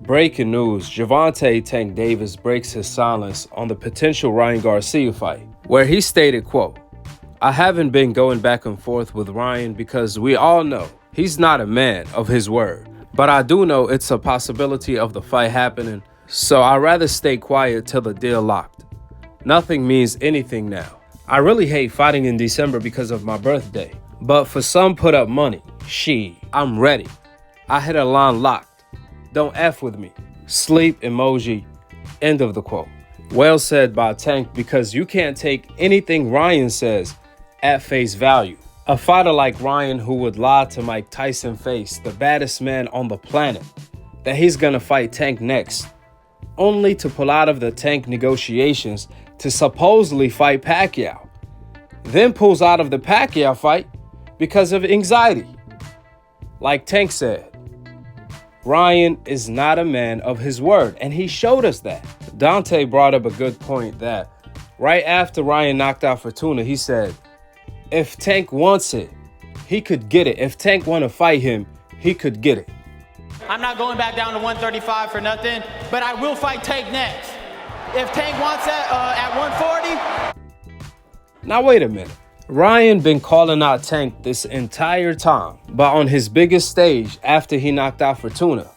Breaking news, Gervonta Tank Davis breaks his silence on the potential Ryan Garcia fight, where he stated, quote, "I haven't been going back and forth with Ryan because we all know he's not a man of his word. But I do know it's a possibility of the fight happening, so I'd rather stay quiet till the deal locked. Nothing means anything now. I really hate fighting in December because of my birthday. But for some put up money, I'm ready. I hit a line locked. Don't F with me. Sleep emoji." End of the quote. Well said by Tank, because you can't take anything Ryan says at face value. A fighter like Ryan who would lie to Mike Tyson face, the baddest man on the planet, that he's gonna fight Tank next, only to pull out of the Tank negotiations to supposedly fight Pacquiao, then pulls out of the Pacquiao fight because of anxiety. Like Tank said, Ryan is not a man of his word, and he showed us that. Dante brought up a good point that right after Ryan knocked out Fortuna, he said, if Tank wants it, he could get it. If Tank want to fight him, he could get it. I'm not going back down to 135 for nothing, but I will fight Tank next. If Tank wants that at 140. Now wait a minute. Ryan been calling out Tank this entire time, but on his biggest stage after he knocked out Fortuna,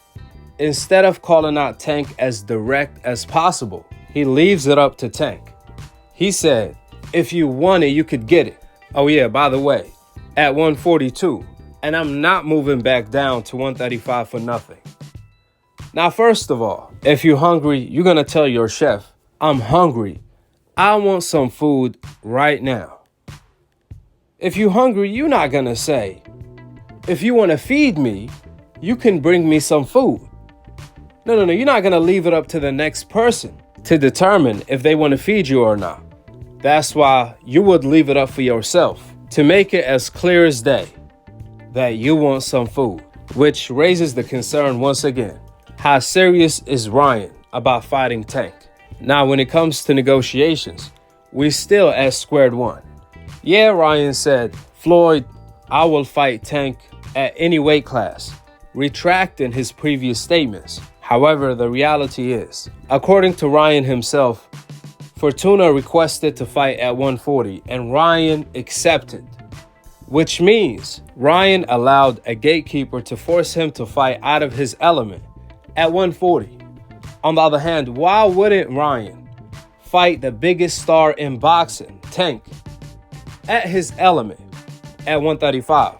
instead of calling out Tank as direct as possible, he leaves it up to Tank. He said, if you want it, you could get it. Oh yeah, by the way, at 142, and I'm not moving back down to 135 for nothing. Now, first of all, if you're hungry, you're gonna tell your chef, I'm hungry. I want some food right now. If you're hungry, you're not gonna say, if you wanna feed me, you can bring me some food. No, you're not gonna leave it up to the next person to determine if they wanna feed you or not. That's why you would leave it up for yourself to make it as clear as day that you want some food, which raises the concern once again. How serious is Ryan about fighting Tank? Now, when it comes to negotiations, we're still at square one. Yeah, Ryan said, Floyd, I will fight Tank at any weight class, retracting his previous statements. However, the reality is, according to Ryan himself, Fortuna requested to fight at 140 and Ryan accepted, which means Ryan allowed a gatekeeper to force him to fight out of his element at 140. On the other hand, why wouldn't Ryan fight the biggest star in boxing, Tank, at his element at 135,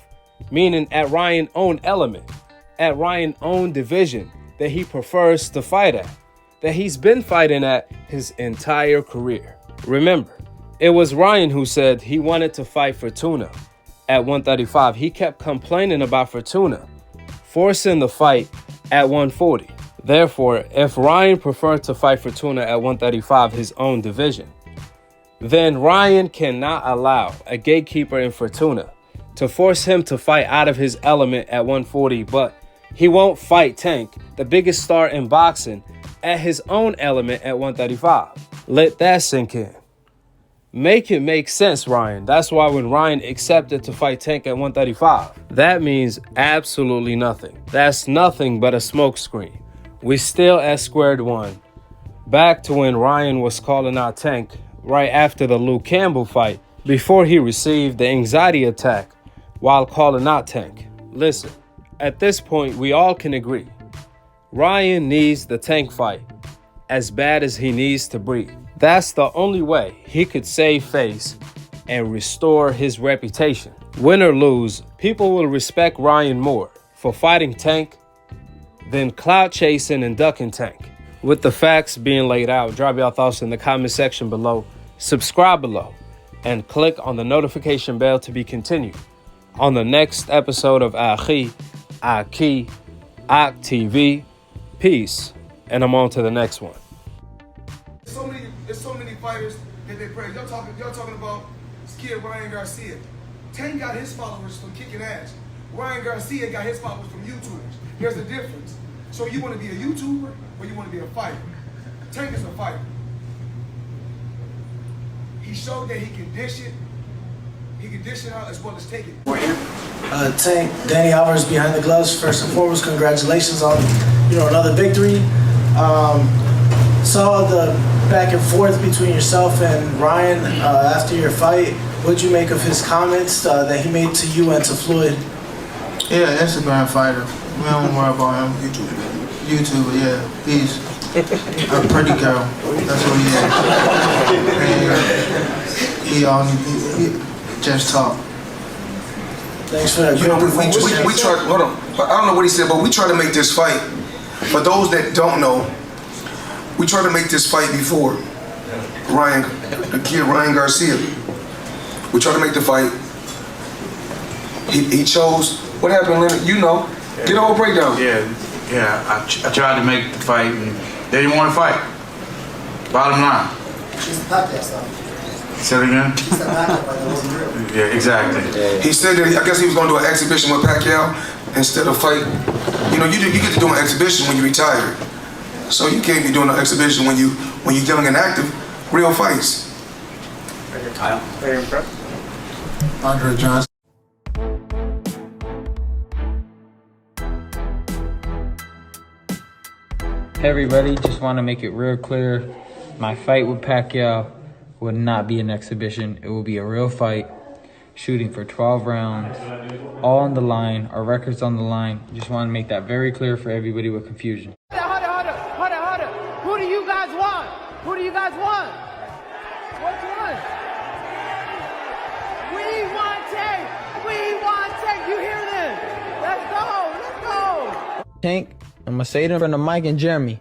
meaning at Ryan's own element, at Ryan's own division that he prefers to fight at, that he's been fighting at his entire career? Remember, it was Ryan who said he wanted to fight Fortuna at 135. He kept complaining about Fortuna forcing the fight at 140. Therefore, if Ryan preferred to fight Fortuna at 135, his own division, then Ryan cannot allow a gatekeeper in Fortuna to force him to fight out of his element at 140, but he won't fight Tank, the biggest star in boxing, at his own element at 135. Let that sink in. Make it make sense, Ryan. That's why when Ryan accepted to fight Tank at 135, that means absolutely nothing. That's nothing but a smokescreen. We still at square one. Back to when Ryan was calling out Tank right after the Luke Campbell fight, before he received the anxiety attack while calling out Tank. Listen, at this point, we all can agree. Ryan needs the Tank fight as bad as he needs to breathe. That's the only way he could save face and restore his reputation. Win or lose, people will respect Ryan more for fighting Tank than clout chasing and ducking Tank. With the facts being laid out, drop your thoughts in the comment section below, subscribe below, and click on the notification bell to be continued on the next episode of Akhi, Akhi TV. Peace, and I'm on to the next one. There's so many fighters that they praise. Y'all talking about this kid Ryan Garcia. Tank got his followers from kicking ass. Ryan Garcia got his followers from YouTubers. There's a difference. So you want to be a YouTuber or you want to be a fighter? Tank is a fighter. He showed that he can dish it. He can dish it out as well as take it. Tank, Danny Alvarez behind the gloves. First and foremost, congratulations on another victory. Saw the back and forth between yourself and Ryan after your fight. What'd you make of his comments that he made to you and to Floyd? Yeah, Instagram fighter. We don't worry about him. YouTuber, yeah. He's a pretty girl. That's what he is. He just talk. Thanks for that. We tried. Hold on. I don't know what he said, but we tried to make this fight. For those that don't know, we tried to make this fight before. The kid Ryan Garcia. We tried to make the fight. He chose. What happened, Leonard? You know. Get the whole breakdown. Yeah. I tried to make the fight, and they didn't want to fight. Bottom line. Say it again? Yeah, exactly. He said that I guess he was going to do an exhibition with Pacquiao instead of fight. You get to do an exhibition when you retire. So you can't be doing an exhibition when you're young and active. Real fights. Kyle, very impressed. Andre Johnson. Hey everybody, just want to make it real clear. My fight with Pacquiao will not be an exhibition. It will be a real fight, shooting for 12 rounds, all on the line, our records on the line. Just want to make that very clear for everybody with confusion. Hold up. Who do you guys want? Which one? We want Tank. You hear them? Let's go. Tank, I'm gonna say it in front of Mike and Jeremy.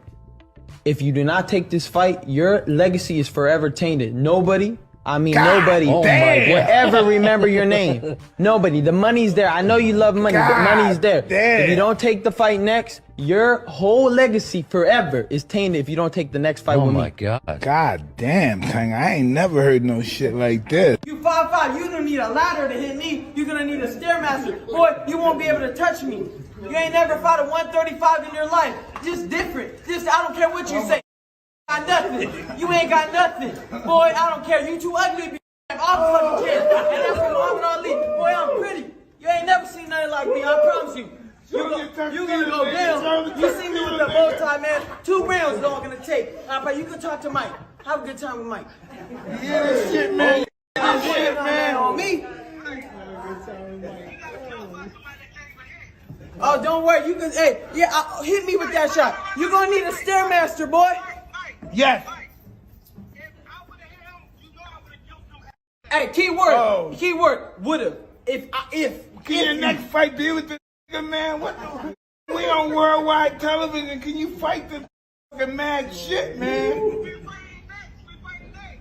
If you do not take this fight, your legacy is forever tainted. Nobody will ever remember your name. Nobody. The money's there. I know you love money, but money's there. If you don't take the fight next, your whole legacy forever is tainted if you don't take the next fight with me. Oh my God. God damn, Tank. I ain't never heard no shit like this. You 5'5", you don't need a ladder to hit me. You're gonna need a Stairmaster. Boy, you won't be able to touch me. You ain't never fought a 135 in your life. Just different. I don't care what you say. Got nothing. You ain't got nothing. Boy, I don't care. You too ugly to be all fucking kids. And that's for Muhammad Ali. Boy, I'm pretty. You ain't never seen nothing like me, I promise you. You gonna go down. You see me with the bow tie, man. 2 rounds is all gonna take. You can talk to Mike. Have a good time with Mike. Yeah, this shit, man. Shit, man. On me. Oh, don't worry. You can, hit me with that shot. You're gonna need a Stairmaster, boy. Yes. Hey, keyword, would've. If. Can your next fight be with the nigga, man? We on worldwide television. Can you fight the fucking mad shit, man?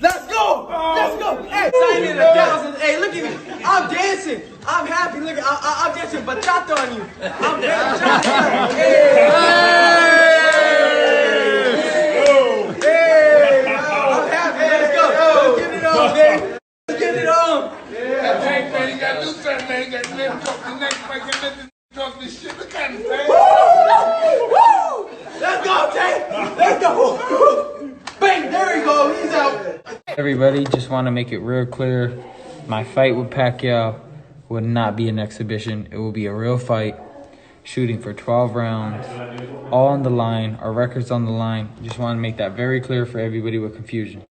Let's go! Let's go! Hey, sign in 1,000. Hey, look at me. I'm dancing. I'm happy. Look, I'm dancing bachata on you. I'm dancing bachata. Hey! I'm happy. Let's go. Let's get it on, baby. Let's get it on. Yeah, Tank, man, you gotta do something, man. You gotta let him talk the next fight. You let this talk this shit. Look at him, man. Woo! Let's go, Tank. Let's go. Bang, there he goes. He's out. Everybody, just want to make it real clear. My fight with Pacquiao will not be an exhibition. It will be a real fight, shooting for 12 rounds, all on the line, our records on the line. Just want to make that very clear for everybody with confusion.